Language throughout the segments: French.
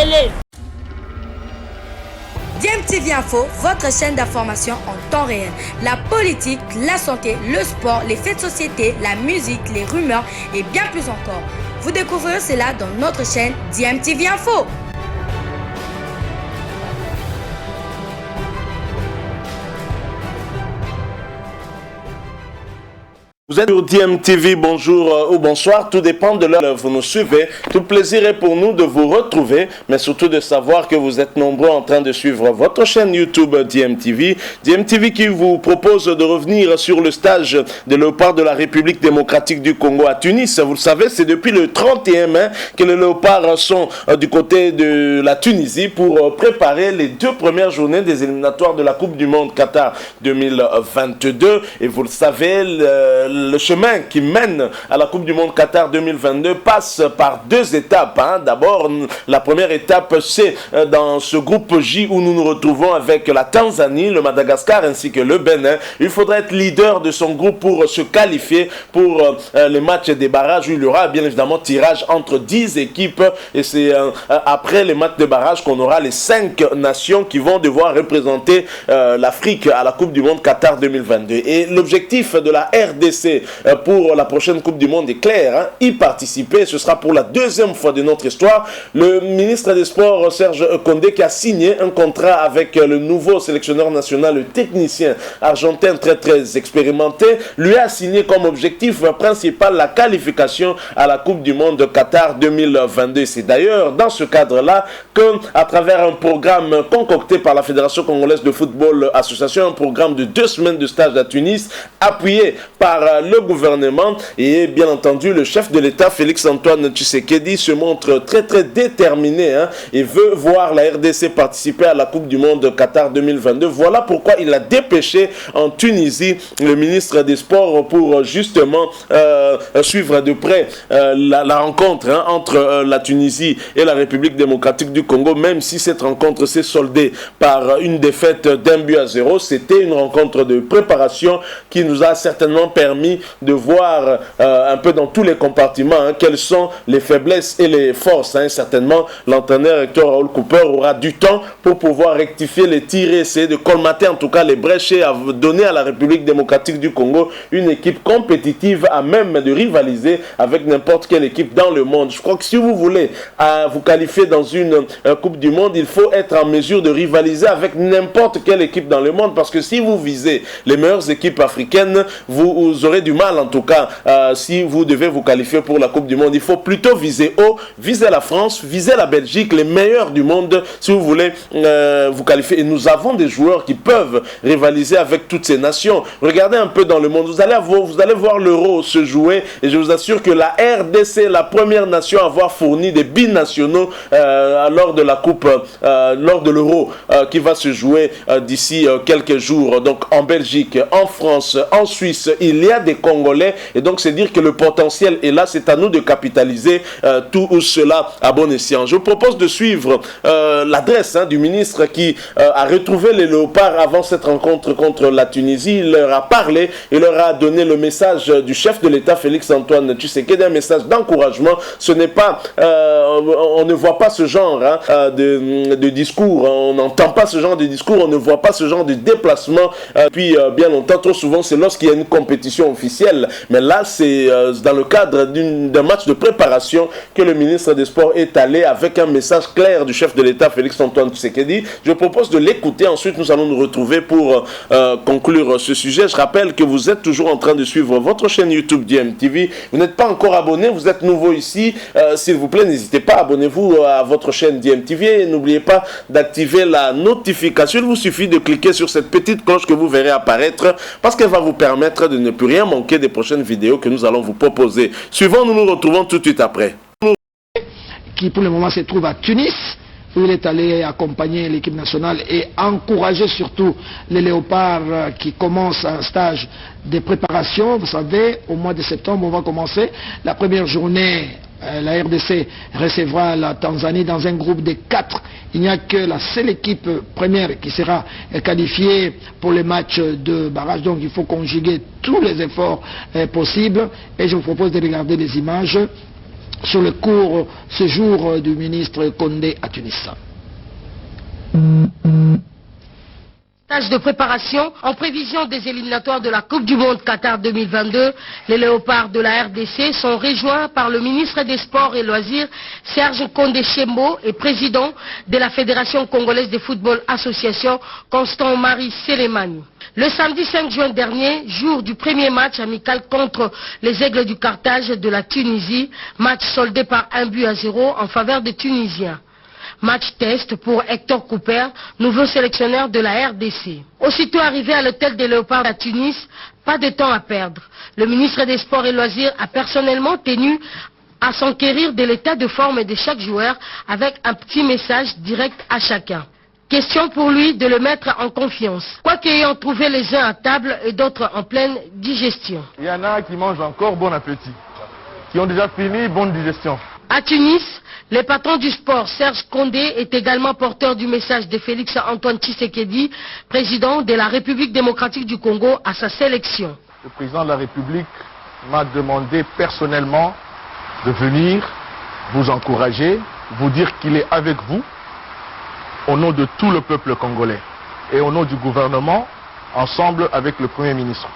Makelele. DMTV Info, votre chaîne d'information en temps réel. La politique, la santé, le sport, les faits de société, la musique, les rumeurs et bien plus encore. Vous découvrirez cela dans notre chaîne DMTV Info. Vous êtes sur DMTV, bonjour ou bonsoir, tout dépend de l'heure où vous nous suivez. Tout plaisir est pour nous de vous retrouver, mais surtout de savoir que vous êtes nombreux en train de suivre votre chaîne YouTube DMTV. DMTV qui vous propose de revenir sur le stage des léopards de la République démocratique du Congo à Tunis. Vous le savez, c'est depuis le 31 mai que les léopards sont du côté de la Tunisie pour préparer les 2 premières journées des éliminatoires de la Coupe du Monde Qatar 2022. Et vous le savez, le chemin qui mène à la Coupe du Monde Qatar 2022 passe par 2 étapes. D'abord, la première étape, c'est dans ce groupe J où nous nous retrouvons avec la Tanzanie, le Madagascar ainsi que le Bénin. Il faudra être leader de son groupe pour se qualifier pour les matchs des barrages où il y aura bien évidemment tirage entre 10 équipes. Et c'est après les matchs de barrage qu'on aura les 5 nations qui vont devoir représenter l'Afrique à la Coupe du Monde Qatar 2022. Et l'objectif de la RDC pour la prochaine Coupe du Monde est clair, y participer. Ce sera pour la 2e fois de notre histoire. Le ministre des Sports, Serge Condé, qui a signé un contrat avec le nouveau sélectionneur national, le technicien argentin très expérimenté, lui a signé comme objectif principal la qualification à la Coupe du Monde de Qatar 2022. C'est d'ailleurs dans ce cadre-là que, à travers un programme concocté par la Fédération congolaise de football association, un programme de 2 semaines de stage à Tunis, appuyé par le gouvernement et bien entendu le chef de l'État Félix-Antoine Tshisekedi se montre très déterminé et veut voir la RDC participer à la Coupe du Monde Qatar 2022. Voilà pourquoi il a dépêché en Tunisie le ministre des Sports pour justement suivre de près la rencontre entre la Tunisie et la République démocratique du Congo, même si cette rencontre s'est soldée par une défaite d'1-0. C'était une rencontre de préparation qui nous a certainement permis de voir un peu dans tous les compartiments quelles sont les faiblesses et les forces. Certainement, l'entraîneur Hector Raoul Cooper aura du temps pour pouvoir rectifier les tirs et essayer de colmater en tout cas les brèches et donner à la République démocratique du Congo une équipe compétitive à même de rivaliser avec n'importe quelle équipe dans le monde. Je crois que si vous voulez vous qualifier dans une Coupe du Monde, il faut être en mesure de rivaliser avec n'importe quelle équipe dans le monde, parce que si vous visez les meilleures équipes africaines, vous aurez du mal en tout cas si vous devez vous qualifier pour la Coupe du Monde. Il faut plutôt viser haut, viser la France, viser la Belgique, les meilleurs du monde si vous voulez vous qualifier. Et nous avons des joueurs qui peuvent rivaliser avec toutes ces nations. Regardez un peu dans le monde, vous allez voir l'Euro se jouer et je vous assure que la RDC est la première nation à avoir fourni des binationaux lors de la Coupe, lors de l'Euro qui va se jouer d'ici quelques jours. Donc en Belgique, en France, en Suisse, il y a des Congolais et donc c'est dire que le potentiel est là. C'est à nous de capitaliser tout cela à bon escient. Je vous propose de suivre l'adresse du ministre qui a retrouvé les léopards avant cette rencontre contre la Tunisie. Il leur a parlé, il leur a donné le message du chef de l'État Félix-Antoine Tshisekedi, un message d'encouragement. Ce n'est pas, on ne voit pas ce genre de discours, on n'entend pas ce genre de discours, on ne voit pas ce genre de déplacement depuis bien longtemps. Trop souvent c'est lorsqu'il y a une compétition officielle, mais là c'est dans le cadre d'un match de préparation que le ministre des Sports est allé avec un message clair du chef de l'État Félix-Antoine Tshisekedi. Je propose de l'écouter, ensuite nous allons nous retrouver pour conclure ce sujet. Je rappelle que vous êtes toujours en train de suivre votre chaîne YouTube DMTV. Vous n'êtes pas encore abonné, vous êtes nouveau ici, s'il vous plaît n'hésitez pas, abonnez-vous à votre chaîne DMTV et n'oubliez pas d'activer la notification. Il vous suffit de cliquer sur cette petite cloche que vous verrez apparaître parce qu'elle va vous permettre de ne plus rien manquer des prochaines vidéos que nous allons vous proposer. Suivant, nous nous retrouvons tout de suite après. Qui pour le moment se trouve à Tunis, où il est allé accompagner l'équipe nationale et encourager surtout les léopards qui commencent un stage de préparation. Vous savez, au mois de septembre, on va commencer la première journée. La RDC recevra la Tanzanie dans un groupe de 4. Il n'y a que la seule équipe première qui sera qualifiée pour les matchs de barrage. Donc il faut conjuguer tous les efforts possibles. Et je vous propose de regarder les images sur le court séjour du ministre Condé à Tunis. Stage de préparation en prévision des éliminatoires de la Coupe du Monde Qatar 2022, les léopards de la RDC sont rejoints par le ministre des Sports et Loisirs, Serge Condé Chembo, et président de la Fédération Congolaise de Football Association, Constant-Marie Sélémani. Le samedi 5 juin dernier, jour du premier match amical contre les Aigles du Carthage de la Tunisie, match soldé par 1-0 en faveur des Tunisiens. Match test pour Hector Cooper, nouveau sélectionneur de la RDC. Aussitôt arrivé à l'hôtel des Léopards à Tunis, pas de temps à perdre. Le ministre des Sports et Loisirs a personnellement tenu à s'enquérir de l'état de forme de chaque joueur avec un petit message direct à chacun. Question pour lui de le mettre en confiance. Quoique ayant trouvé les uns à table et d'autres en pleine digestion. Il y en a qui mangent encore, bon appétit. Qui ont déjà fini, bonne digestion. À Tunis, le patron du sport, Serge Condé, est également porteur du message de Félix Antoine Tshisekedi, président de la République démocratique du Congo, à sa sélection. Le président de la République m'a demandé personnellement de venir vous encourager, vous dire qu'il est avec vous, au nom de tout le peuple congolais et au nom du gouvernement, ensemble avec le Premier ministre.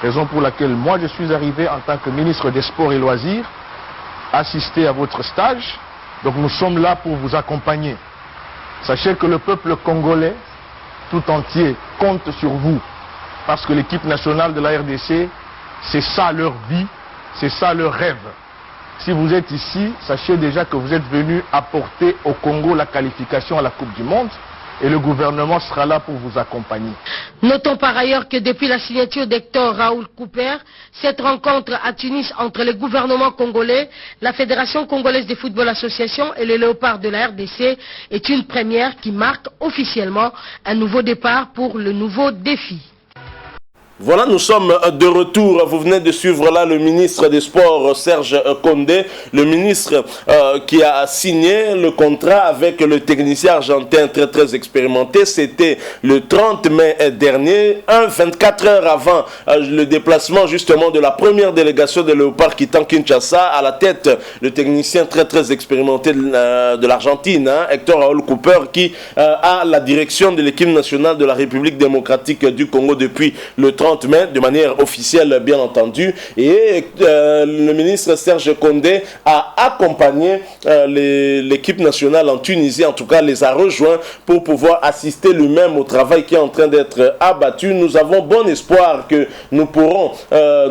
Raison pour laquelle moi je suis arrivé en tant que ministre des Sports et Loisirs, assister à votre stage. Donc nous sommes là pour vous accompagner. Sachez que le peuple congolais tout entier compte sur vous. Parce que l'équipe nationale de la RDC, c'est ça leur vie, c'est ça leur rêve. Si vous êtes ici, sachez déjà que vous êtes venus apporter au Congo la qualification à la Coupe du Monde. Et le gouvernement sera là pour vous accompagner. Notons par ailleurs que depuis la signature d'Hector Raoul Cooper, cette rencontre à Tunis entre le gouvernement congolais, la Fédération Congolaise de Football Association et les Léopards de la RDC est une première qui marque officiellement un nouveau départ pour le nouveau défi. Voilà, nous sommes de retour. Vous venez de suivre là le ministre des Sports, Serge Condé, le ministre qui a signé le contrat avec le technicien argentin très expérimenté. C'était le 30 mai dernier, 24 heures avant le déplacement justement de la première délégation de Léopard quittant Kinshasa. À la tête, le technicien très expérimenté de l'Argentine, Hector Raoul Cooper, qui a la direction de l'équipe nationale de la République démocratique du Congo depuis le 30 mai, de manière officielle bien entendu, et le ministre Serge Condé a accompagné l'équipe nationale en Tunisie, en tout cas les a rejoints pour pouvoir assister lui-même au travail qui est en train d'être abattu. Nous avons bon espoir que nous pourrons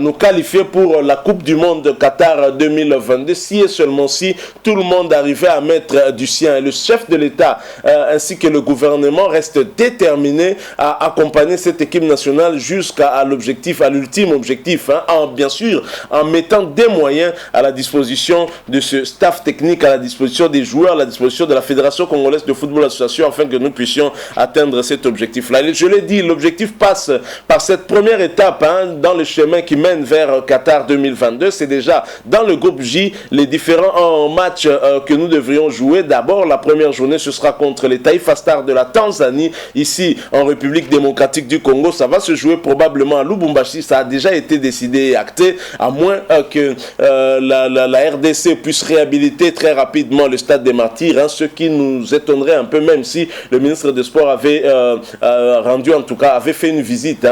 nous qualifier pour la Coupe du Monde Qatar 2022 si et seulement si tout le monde arrivait à mettre du sien. Et le chef de l'État ainsi que le gouvernement restent déterminés à accompagner cette équipe nationale jusqu'à l'objectif, à l'ultime objectif, bien sûr, en mettant des moyens à la disposition de ce staff technique, à la disposition des joueurs, à la disposition de la Fédération Congolaise de Football Association, afin que nous puissions atteindre cet objectif-là. Je l'ai dit, l'objectif passe par cette première étape dans le chemin qui mène vers Qatar 2022. C'est déjà dans le groupe J, les différents matchs que nous devrions jouer. D'abord, la première journée, ce sera contre les Taifa Stars de la Tanzanie, ici en République démocratique du Congo. Ça va se jouer probablement à Lubumbashi. Ça a déjà été décidé et acté, à moins que la RDC puisse réhabiliter très rapidement le stade des Martyrs, ce qui nous étonnerait un peu, même si le ministre des Sports avait rendu, en tout cas, avait fait une visite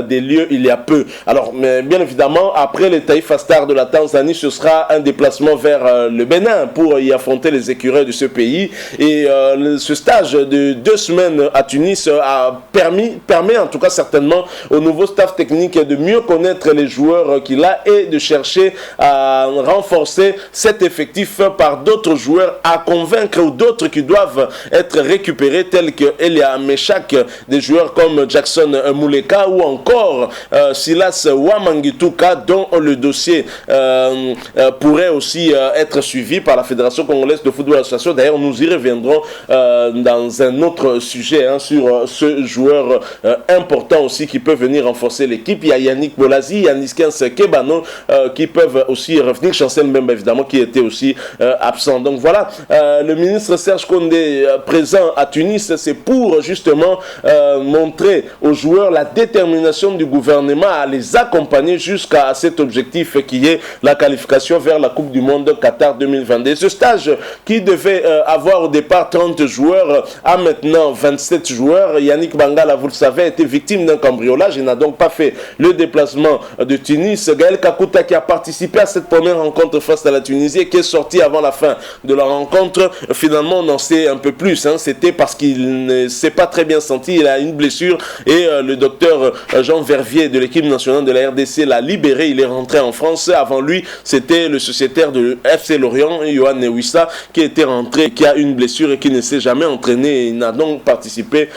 des lieux il y a peu. Alors, mais bien évidemment, après les Taifa Stars de la Tanzanie, ce sera un déplacement vers le Bénin pour y affronter les écureuils de ce pays. Et ce stage de 2 semaines à Tunis permet en tout cas certainement au nouveau staff technique de mieux connaître les joueurs qu'il a et de chercher à renforcer cet effectif par d'autres joueurs à convaincre ou d'autres qui doivent être récupérés, tels que Elia Meshak, des joueurs comme Jackson Mouleka ou encore Silas Wamangituka, dont le dossier pourrait aussi être suivi par la Fédération Congolaise de Football Association. D'ailleurs, nous y reviendrons dans un autre sujet sur ce joueur important aussi qui peut venir renforcer renforcer l'équipe. Il y a Yannick Bolazi, Yannick Kebano qui peuvent aussi revenir. Chancel Mbemba, évidemment, qui était aussi absent. Donc voilà, le ministre Serge Condé présent à Tunis, c'est pour justement montrer aux joueurs la détermination du gouvernement à les accompagner jusqu'à cet objectif qui est la qualification vers la Coupe du Monde Qatar 2022. Ce stage qui devait avoir au départ 30 joueurs a maintenant 27 joueurs. Yannick Bangala, vous le savez, a été victime d'un cambriolage. Il n'a donc pas fait le déplacement de Tunis. Gaël Kakuta, qui a participé à cette première rencontre face à la Tunisie et qui est sorti avant la fin de la rencontre, finalement on en sait un peu plus. C'était parce qu'il ne s'est pas très bien senti. Il a une blessure et le docteur Jean Vervier de l'équipe nationale de la RDC l'a libéré. Il est rentré en France. Avant lui, c'était le sociétaire de FC Lorient, Yohan Newissa, qui était rentré, qui a une blessure et qui ne s'est jamais entraîné. Il n'a donc pas participé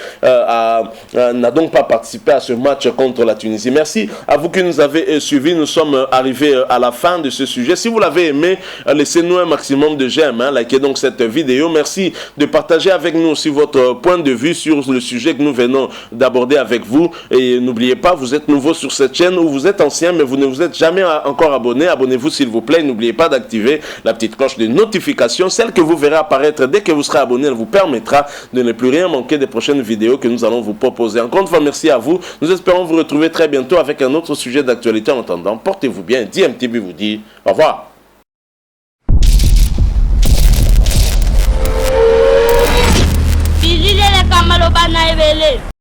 à ce match contre la Tunisie. Merci à vous qui nous avez suivis. Nous sommes arrivés à la fin de ce sujet. Si vous l'avez aimé, laissez-nous un maximum de j'aime, likez donc cette vidéo. Merci de partager avec nous aussi votre point de vue sur le sujet que nous venons d'aborder avec vous. Et n'oubliez pas, vous êtes nouveau sur cette chaîne ou vous êtes ancien mais vous ne vous êtes jamais encore abonné. Abonnez-vous s'il vous plaît. N'oubliez pas d'activer la petite cloche de notification. Celle que vous verrez apparaître dès que vous serez abonné, elle vous permettra de ne plus rien manquer des prochaines vidéos que nous allons vous proposer. Encore une fois, merci à vous. Nous espérons vous retrouver très bientôt avec un autre sujet d'actualité. En attendant, portez-vous bien. DMTV vous dit au revoir.